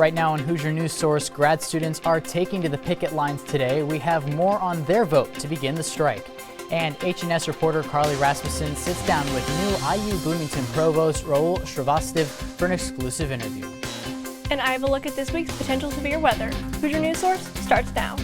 Right now on Hoosier News Source, grad students are taking to the picket lines today. We have more on their vote to begin the strike. And H&S reporter Carly Rasmussen sits down with new IU Bloomington Provost Rahul Shrivastav for an exclusive interview. And I have a look at this week's potential severe weather. Hoosier News Source starts now.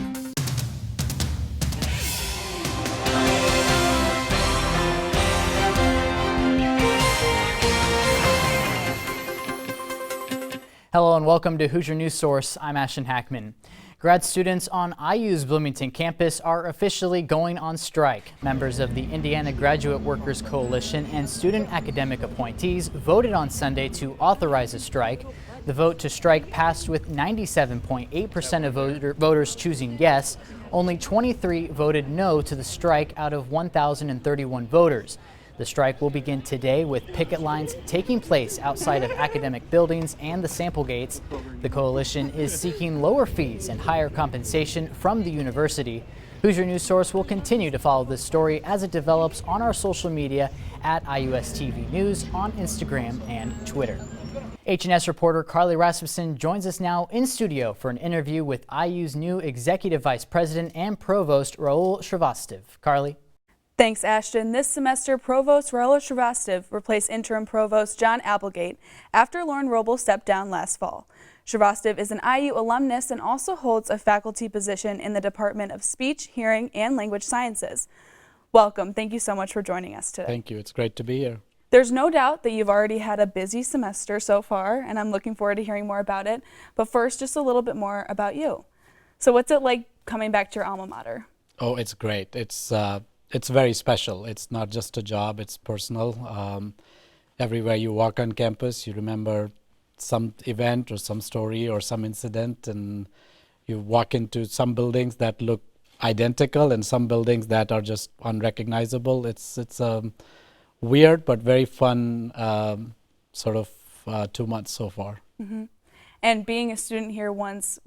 Hello and welcome to Hoosier News Source. I'm Ashton Hackman. Grad students on IU's Bloomington campus are officially going on strike. Members of the Indiana Graduate Workers Coalition and student academic appointees voted on Sunday to authorize a strike. The vote to strike passed with 97.8% of voters choosing yes. Only 23 voted no to the strike out of 1,031 voters. The strike will begin today with picket lines taking place outside of academic buildings and the sample gates. The coalition is seeking lower fees and higher compensation from the university. Hoosier News Source will continue to follow this story as it develops on our social media at IUSTV News on Instagram and Twitter. H&S reporter Carly Rasmussen joins us now in studio for an interview with IU's new Executive Vice President and Provost Rahul Shrivastav. Carly. Thanks, Ashton. This semester, Provost Rahul Shrivastav replaced interim Provost John Applegate after Lauren Roble stepped down last fall. Shrivastav is an IU alumnus and also holds a faculty position in the Department of Speech, Hearing, and Language Sciences. Welcome. Thank you so much for joining us today. Thank you. It's great to be here. There's no doubt that you've already had a busy semester so far, and I'm looking forward to hearing more about it. But first, just a little bit more about you. So what's it like coming back to your alma mater? Oh, it's great. It's very special. It's not just a job, it's personal. Everywhere you walk on campus, you remember some event or some story or some incident, and you walk into some buildings that look identical and some buildings that are just unrecognizable. It's weird but very fun sort of 2 months so far. Mm-hmm. And being a student here once,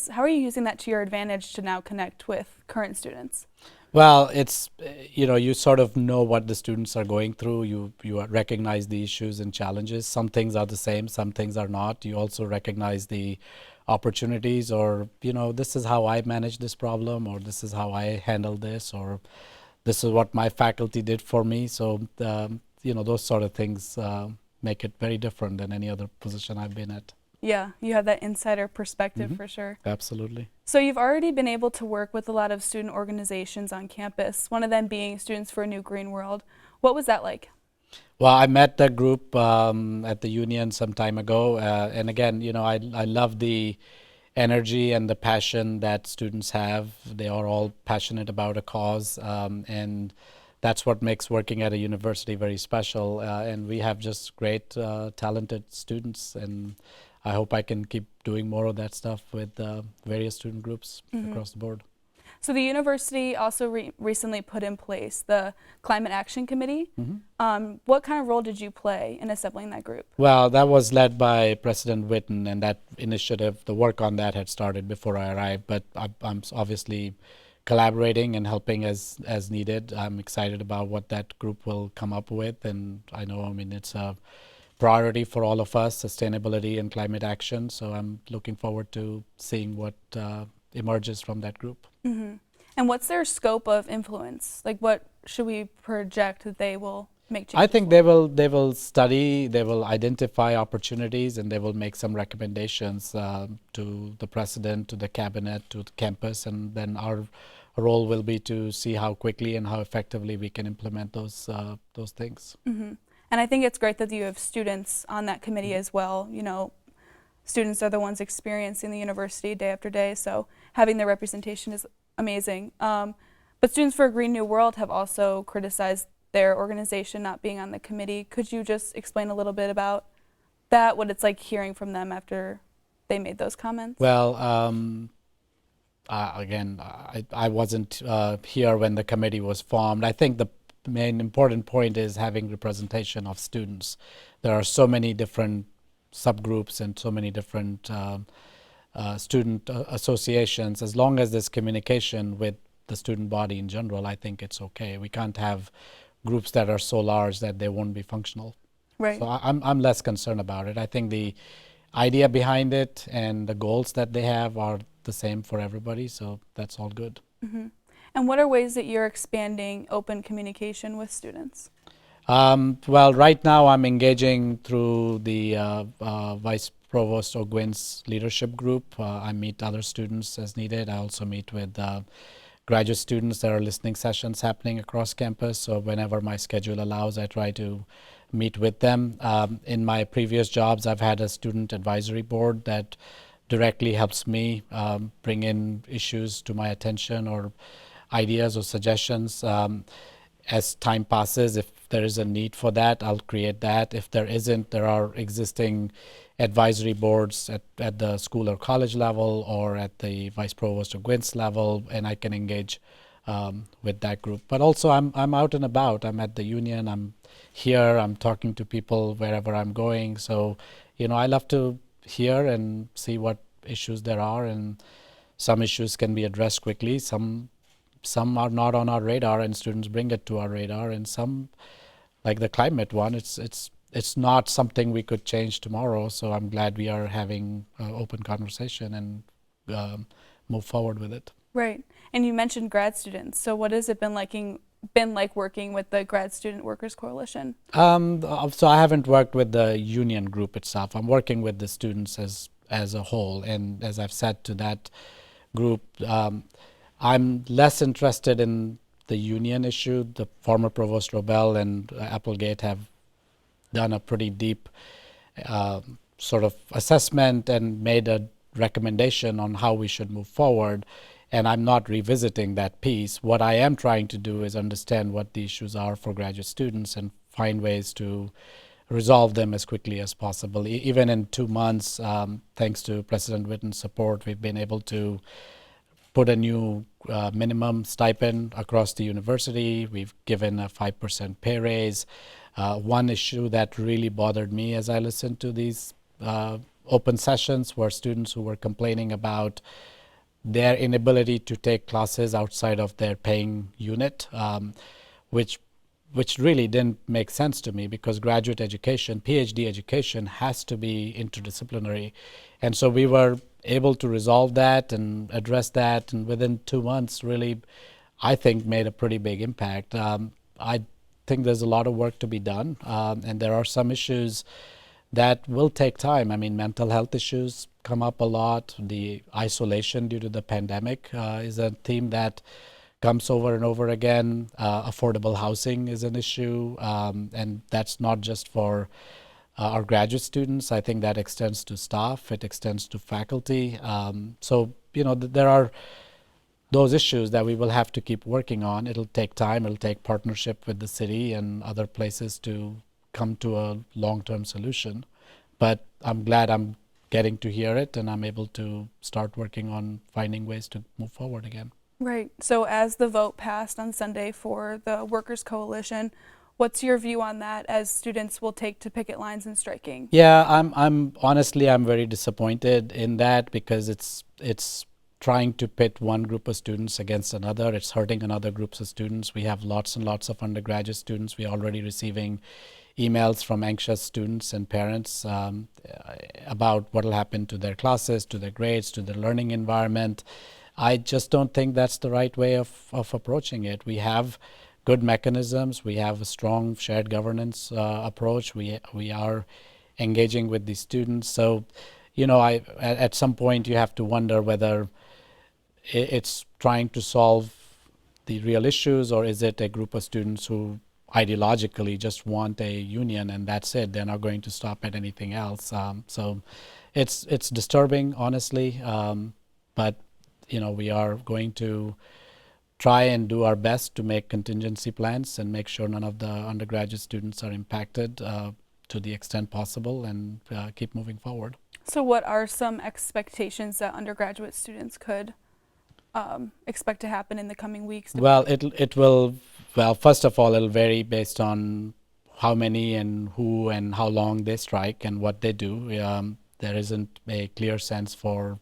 how are you using that to your advantage to now connect with current students? Well, it's, you sort of know what the students are going through. You recognize the issues and challenges. Some things are the same, some things are not. You also recognize the opportunities, or, this is how I manage this problem, or this is how I handle this, or this is what my faculty did for me. So, those sort of things make it very different than any other position I've been at. Yeah, you have that insider perspective for sure. Absolutely. So you've already been able to work with a lot of student organizations on campus, one of them being Students for a New Green World. What was that like? Well, I met that group at the union some time ago. And again, I love the energy and the passion that students have. They are all passionate about a cause. And that's what makes working at a university very special. And we have just great, talented students. And I hope I can keep doing more of that stuff with various student groups across the board. So the university also recently put in place the Climate Action Committee. What kind of role did you play in assembling that group? Well, that was led by President Whitten, and that initiative, the work on that had started before I arrived, but I'm obviously collaborating and helping as needed. I'm excited about what that group will come up with, and it's a priority for all of us, sustainability and climate action. So I'm looking forward to seeing what emerges from that group. And what's their scope of influence? Like, what should we project that they will make changes? I think they will study, they will identify opportunities, and they will make some recommendations to the president, to the cabinet, to the campus, and then our role will be to see how quickly and how effectively we can implement those things. And I think it's great that you have students on that committee as well. Students are the ones experiencing the university day after day, so having their representation is amazing. But Students for a Green New World have also criticized their organization not being on the committee. Could you just explain a little bit about that, what it's like hearing from them after they made those comments? Well, again, I wasn't here when the committee was formed. I think the main important point is having representation of students. There are so many different subgroups and so many different student associations. As long as there's communication with the student body in general, I think it's okay. We can't have groups that are so large that they won't be functional. Right. So I'm less concerned about it. I think the idea behind it and the goals that they have are the same for everybody, so that's all good. And what are ways that you're expanding open communication with students? Well, right now I'm engaging through the Vice Provost O'Gwyn's leadership group. I meet other students as needed. I also meet with graduate students. There are listening sessions happening across campus, so whenever my schedule allows, I try to meet with them. In my previous jobs, I've had a student advisory board that directly helps me bring in issues to my attention or ideas or suggestions. As time passes, if there is a need for that, I'll create that. If there isn't, there are existing advisory boards at the school or college level or at the Vice Provost or Gwyn's level, and I can engage with that group. But also I'm out and about. I'm at the union, I'm here, I'm talking to people wherever I'm going. So, I love to hear and see what issues there are, and some issues can be addressed quickly. Some are not on our radar, and students bring it to our radar. And some, like the climate one, it's not something we could change tomorrow. So I'm glad we are having an open conversation and move forward with it. Right. And you mentioned grad students. So what has it been like working with the Grad Student Workers Coalition? So I haven't worked with the union group itself. I'm working with the students as a whole, and as I've said to that group, I'm less interested in the union issue. The former Provost Robel and Applegate have done a pretty deep sort of assessment and made a recommendation on how we should move forward. And I'm not revisiting that piece. What I am trying to do is understand what the issues are for graduate students and find ways to resolve them as quickly as possible. Even in 2 months, thanks to President Witten's support, we've been able to put a new minimum stipend across the university. We've given a 5% pay raise. One issue that really bothered me as I listened to these open sessions were students who were complaining about their inability to take classes outside of their paying unit, which really didn't make sense to me, because graduate education, PhD education, has to be interdisciplinary. And so we were able to resolve that and address that, and within 2 months really, I think, made a pretty big impact. I think there's a lot of work to be done, and there are some issues that will take time. I mean, mental health issues come up a lot. The isolation due to the pandemic is a theme that comes over and over again. Affordable housing is an issue, and that's not just for our graduate students. I think that extends to staff, it extends to faculty. So, there are those issues that we will have to keep working on. It'll take time, it'll take partnership with the city and other places to come to a long-term solution. But I'm glad I'm getting to hear it, and I'm able to start working on finding ways to move forward again. Right. So as the vote passed on Sunday for the Workers' Coalition, what's your view on that as students will take to picket lines and striking? Yeah, I'm honestly, I'm very disappointed in that, because it's trying to pit one group of students against another. It's hurting another groups of students. We have lots and lots of undergraduate students. We're already receiving emails from anxious students and parents about what will happen to their classes, to their grades, to their learning environment. I just don't think that's the right way of approaching it. We have good mechanisms. We have a strong shared governance approach. We are engaging with the students. So, at some point you have to wonder whether it's trying to solve the real issues, or is it a group of students who ideologically just want a union and that's it. They're not going to stop at anything else. So it's disturbing, honestly. But we are going to try and do our best to make contingency plans and make sure none of the undergraduate students are impacted to the extent possible, and keep moving forward. So what are some expectations that undergraduate students could expect to happen in the coming weeks? Well, it will. Well, first of all, it'll vary based on how many and who and how long they strike and what they do. There isn't a clear sense for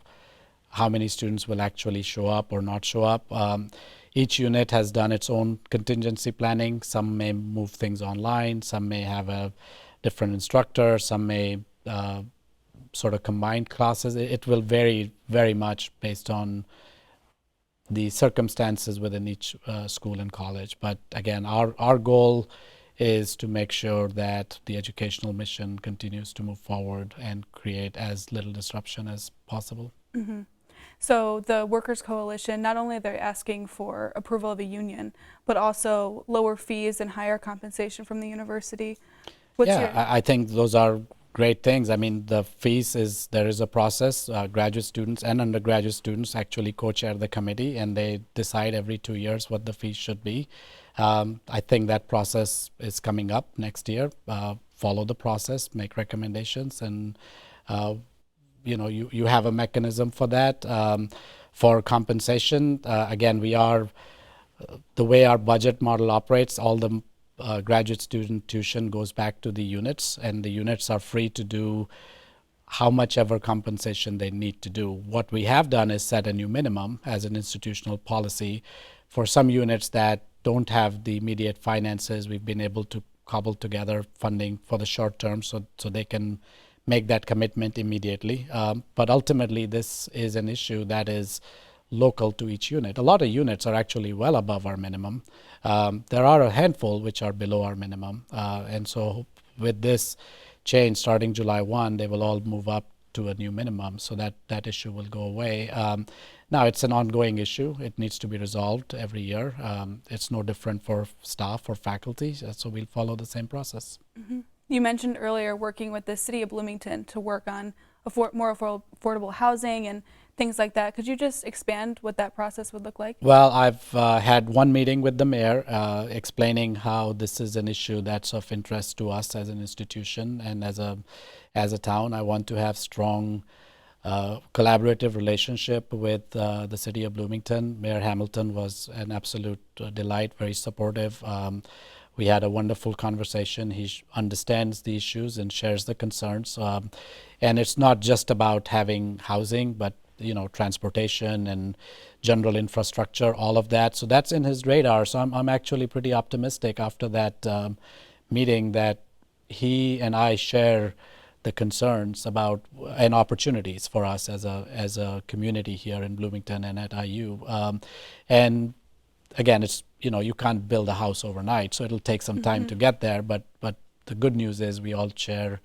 how many students will actually show up or not show up. Each unit has done its own contingency planning. Some may move things online. Some may have a different instructor. Some may sort of combined classes. It will vary very much based on the circumstances within each school and college. But again, our goal is to make sure that the educational mission continues to move forward and create as little disruption as possible. Mm-hmm. So the Workers Coalition, not only are they asking for approval of a union, but also lower fees and higher compensation from the university. I think those are great things. I mean, the fees there is a process. Graduate students and undergraduate students actually co-chair the committee, and they decide every 2 years what the fees should be. I think that process is coming up next year. Follow the process, make recommendations, and you have a mechanism for that. For compensation, again, the way our budget model operates, all the graduate student tuition goes back to the units, and the units are free to do how much ever compensation they need to do. What we have done is set a new minimum as an institutional policy. For some units that don't have the immediate finances, we've been able to cobble together funding for the short term so they can make that commitment immediately. But ultimately, this is an issue that is local to each unit. A lot of units are actually well above our minimum. There are a handful which are below our minimum. And so with this change starting July 1, they will all move up to a new minimum, so that issue will go away. Now, it's an ongoing issue. It needs to be resolved every year. It's no different for staff or faculty, so we'll follow the same process. Mm-hmm. You mentioned earlier working with the City of Bloomington to work on more affordable housing and things like that. Could you just expand what that process would look like? Well, I've had one meeting with the mayor explaining how this is an issue that's of interest to us as an institution and as a town. I want to have strong collaborative relationship with the City of Bloomington. Mayor Hamilton was an absolute delight, very supportive. We had a wonderful conversation. He understands the issues and shares the concerns. And it's not just about having housing, but transportation and general infrastructure, all of that. So that's in his radar. So I'm actually pretty optimistic after that meeting that he and I share the concerns about and opportunities for us as a community here in Bloomington and at IU. And again, it's you can't build a house overnight, so it'll take some time to get there. But the good news is we all share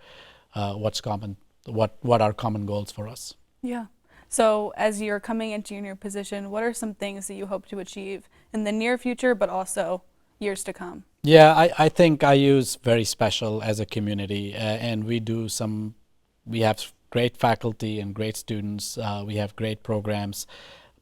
what's common, what are common goals for us. Yeah. So as you're coming into your new position, what are some things that you hope to achieve in the near future, but also years to come? Yeah, I think IU is very special as a community, and we have great faculty and great students. We have great programs.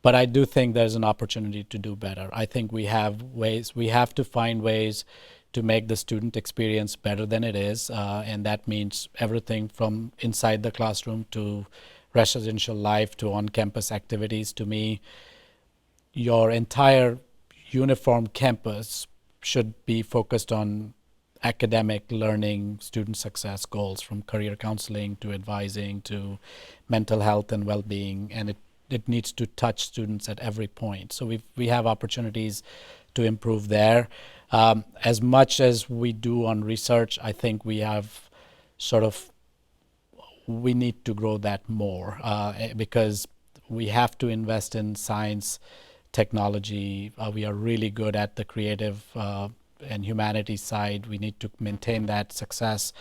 But I do think there's an opportunity to do better. I think we have to find ways to make the student experience better than it is. And that means everything from inside the classroom to residential life to on-campus activities. To me, your entire uniform campus should be focused on academic learning, student success goals, from career counseling to advising to mental health and well-being. And it needs to touch students at every point. So we have opportunities to improve there. As much as we do on research, I think we need to grow that more because we have to invest in science, technology. We are really good at the creative and humanities side. We need to maintain that success.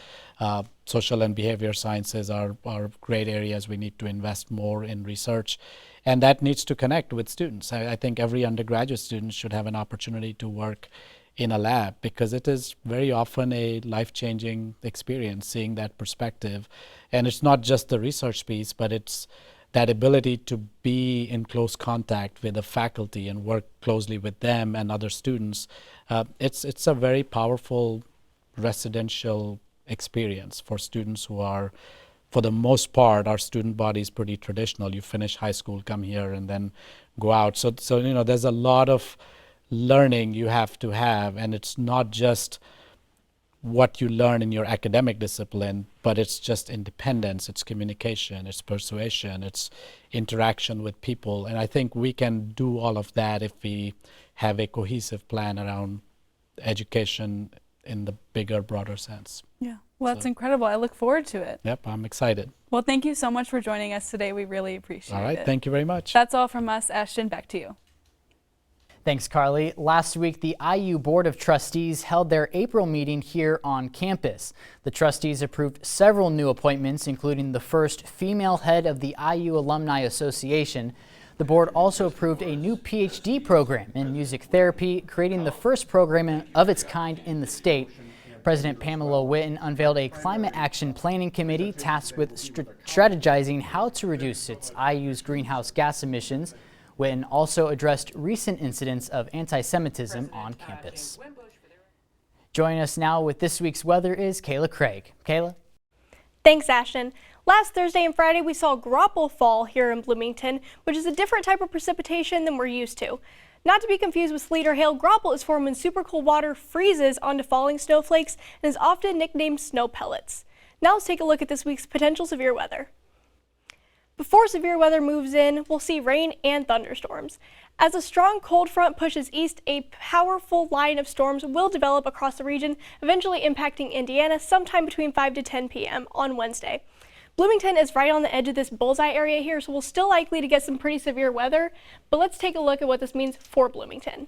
Social and behavior sciences are great areas. We need to invest more in research, and that needs to connect with students. I think every undergraduate student should have an opportunity to work in a lab, because it is very often a life-changing experience, seeing that perspective. And it's not just the research piece, but it's that ability to be in close contact with the faculty and work closely with them and other students. It's a very powerful residential experience for students who are, for the most part, our student body is pretty traditional. You finish high school, come here, and then go out. So there's a lot of learning you have to have, and it's not just what you learn in your academic discipline, but it's just independence, it's communication, it's persuasion, it's interaction with people. And I think we can do all of that if we have a cohesive plan around education in the bigger, broader sense. Yeah. Well, that's incredible. I look forward to it. Yep, I'm excited. Well, thank you so much for joining us today. We really appreciate it. All right, thank you very much. That's all from us. Ashton, back to you. Thanks, Carly. Last week, the IU Board of Trustees held their April meeting here on campus. The trustees approved several new appointments, including the first female head of the IU Alumni Association. The board also approved a new PhD program in music therapy, creating the first program of its kind in the state. President Pamela Whitten unveiled a climate action planning committee tasked with strategizing how to reduce its IU's greenhouse gas emissions. Whitten also addressed recent incidents of anti-Semitism on campus. Joining us now with this week's weather is Kayla Craig. Kayla? Thanks, Ashton. Last Thursday and Friday, we saw graupel fall here in Bloomington, which is a different type of precipitation than we're used to. Not to be confused with sleet or hail, graupel is formed when super cold water freezes onto falling snowflakes and is often nicknamed snow pellets. Now let's take a look at this week's potential severe weather. Before severe weather moves in, we'll see rain and thunderstorms. As a strong cold front pushes east, a powerful line of storms will develop across the region, eventually impacting Indiana sometime between 5 to 10 p.m. on Wednesday. Bloomington is right on the edge of this bullseye area here, so we're still likely to get some pretty severe weather, but let's take a look at what this means for Bloomington.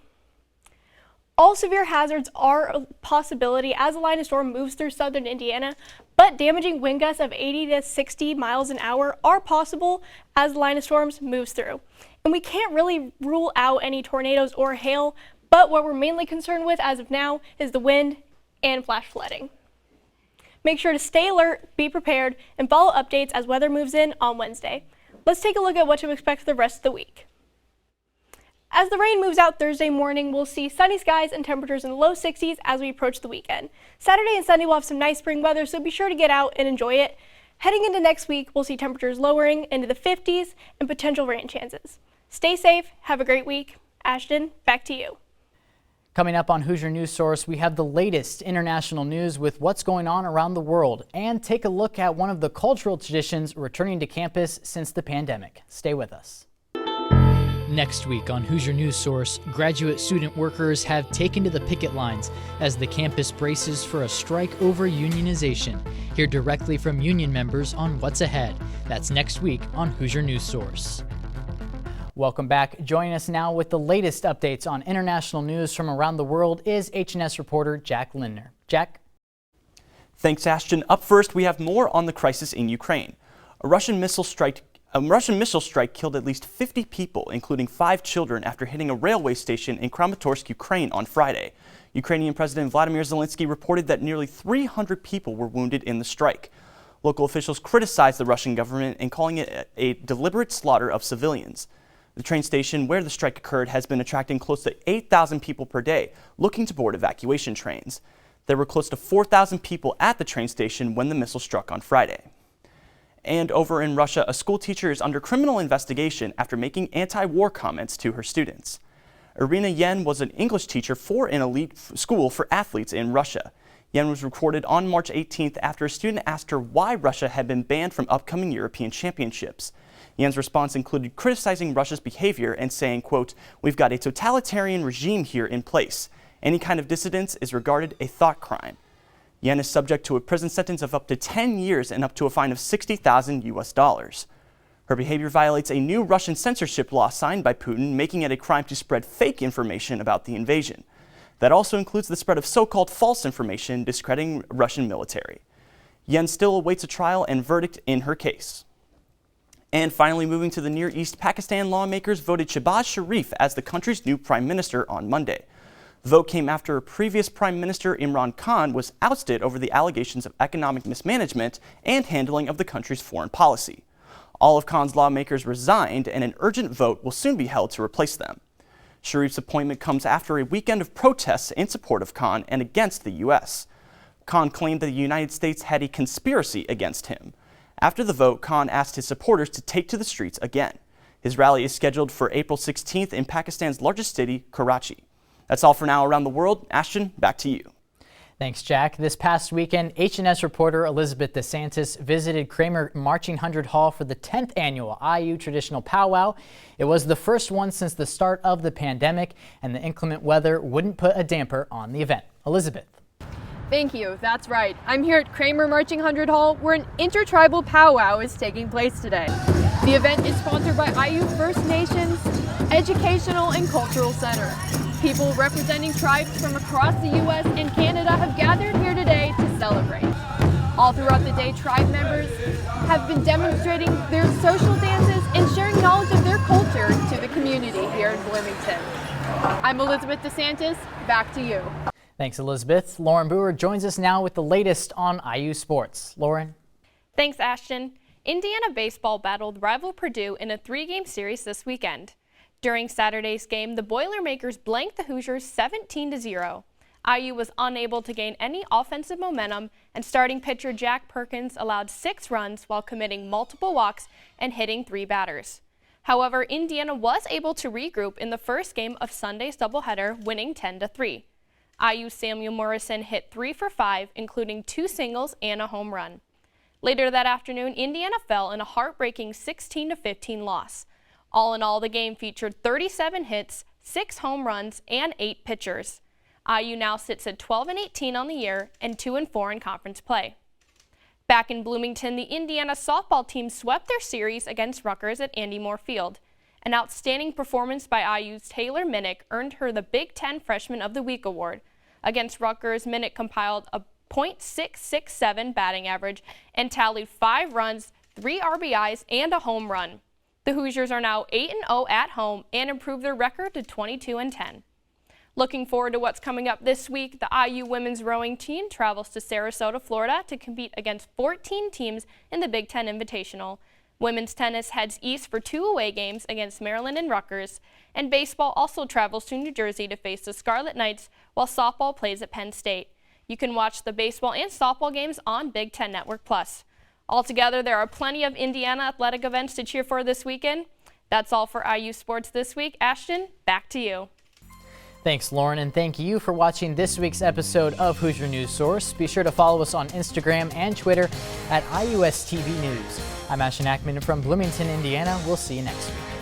All severe hazards are a possibility as a line of storm moves through southern Indiana, but damaging wind gusts of 80 to 60 miles an hour are possible as the line of storms moves through. And we can't really rule out any tornadoes or hail, but what we're mainly concerned with as of now is the wind and flash flooding. Make sure to stay alert, be prepared, and follow updates as weather moves in on Wednesday. Let's take a look at what to expect for the rest of the week. As the rain moves out Thursday morning, we'll see sunny skies and temperatures in the low 60s as we approach the weekend. Saturday and Sunday will have some nice spring weather, so be sure to get out and enjoy it. Heading into next week, we'll see temperatures lowering into the 50s and potential rain chances. Stay safe, have a great week. Ashton, back to you. Coming up on Hoosier News Source, we have the latest international news with what's going on around the world and take a look at one of the cultural traditions returning to campus since the pandemic. Stay with us. Next week on Hoosier News Source, graduate student workers have taken to the picket lines as the campus braces for a strike over unionization. Hear directly from union members on what's ahead. That's next week on Hoosier News Source. Welcome back. Joining us now with the latest updates on international news from around the world is H&S reporter Jack Lindner. Jack? Thanks, Ashton. Up first, we have more on the crisis in Ukraine. A Russian missile strike killed at least 50 people, including 5 children, after hitting a railway station in Kramatorsk, Ukraine on Friday. Ukrainian President Vladimir Zelensky reported that nearly 300 people were wounded in the strike. Local officials criticized the Russian government and calling it a deliberate slaughter of civilians. The train station where the strike occurred has been attracting close to 8,000 people per day looking to board evacuation trains. There were close to 4,000 people at the train station when the missile struck on Friday. And over in Russia, a school teacher is under criminal investigation after making anti-war comments to her students. Irina Yen was an English teacher for an elite school for athletes in Russia. Yen was recorded on March 18th after a student asked her why Russia had been banned from upcoming European championships. Yen's response included criticizing Russia's behavior and saying, quote, "We've got a totalitarian regime here in place. Any kind of dissidence is regarded a thought crime." Yen is subject to a prison sentence of up to 10 years and up to a fine of $60,000 US. Her behavior violates a new Russian censorship law signed by Putin, making it a crime to spread fake information about the invasion. That also includes the spread of so-called false information discrediting Russian military. Yen still awaits a trial and verdict in her case. And finally, moving to the Near East, Pakistan lawmakers voted Shehbaz Sharif as the country's new prime minister on Monday. The vote came after previous Prime Minister Imran Khan was ousted over the allegations of economic mismanagement and handling of the country's foreign policy. All of Khan's lawmakers resigned, and an urgent vote will soon be held to replace them. Sharif's appointment comes after a weekend of protests in support of Khan and against the U.S. Khan claimed that the United States had a conspiracy against him. After the vote, Khan asked his supporters to take to the streets again. His rally is scheduled for April 16th in Pakistan's largest city, Karachi. That's all for now around the world. Ashton, back to you. Thanks, Jack. This past weekend, H&S reporter Elizabeth DeSantis visited Kramer Marching 100 Hall for the 10th annual IU Traditional Powwow. It was the first one since the start of the pandemic, and the inclement weather wouldn't put a damper on the event. Elizabeth. Thank you, that's right. I'm here at Kramer Marching 100 Hall where an intertribal powwow is taking place today. The event is sponsored by IU First Nations Educational and Cultural Center. People representing tribes from across the U.S. and Canada have gathered here today to celebrate. All throughout the day, tribe members have been demonstrating their social dances and sharing knowledge of their culture to the community here in Bloomington. I'm Elizabeth DeSantis, back to you. Thanks, Elizabeth. Lauren Brewer joins us now with the latest on IU sports. Lauren? Thanks, Ashton. Indiana baseball battled rival Purdue in a 3-game series this weekend. During Saturday's game, the Boilermakers blanked the Hoosiers 17-0. IU was unable to gain any offensive momentum, and starting pitcher Jack Perkins allowed 6 runs while committing multiple walks and hitting 3 batters. However, Indiana was able to regroup in the first game of Sunday's doubleheader, winning 10-3. IU's Samuel Morrison hit 3 for 5, including 2 singles and a home run. Later that afternoon, Indiana fell in a heartbreaking 16-15 loss. All in all, the game featured 37 hits, 6 home runs, and 8 pitchers. IU now sits at 12-18 on the year and 2-4 in conference play. Back in Bloomington, the Indiana softball team swept their series against Rutgers at Andy Moore Field. An outstanding performance by IU's Taylor Minnick earned her the Big Ten Freshman of the Week award. Against Rutgers, Minnick compiled a .667 batting average and tallied 5 runs, 3 RBIs, and a home run. The Hoosiers are now 8-0 at home and improved their record to 22-10. Looking forward to what's coming up this week, the IU women's rowing team travels to Sarasota, Florida to compete against 14 teams in the Big Ten Invitational. Women's tennis heads east for 2 away games against Maryland and Rutgers, and baseball also travels to New Jersey to face the Scarlet Knights, while softball plays at Penn State. You can watch the baseball and softball games on Big Ten Network Plus. Altogether, there are plenty of Indiana athletic events to cheer for this weekend. That's all for IU Sports this week. Ashton, back to you. Thanks, Lauren, and thank you for watching this week's episode of Hoosier News Source. Be sure to follow us on Instagram and Twitter at IUSTV News. I'm Ashton Hackman from Bloomington, Indiana. We'll see you next week.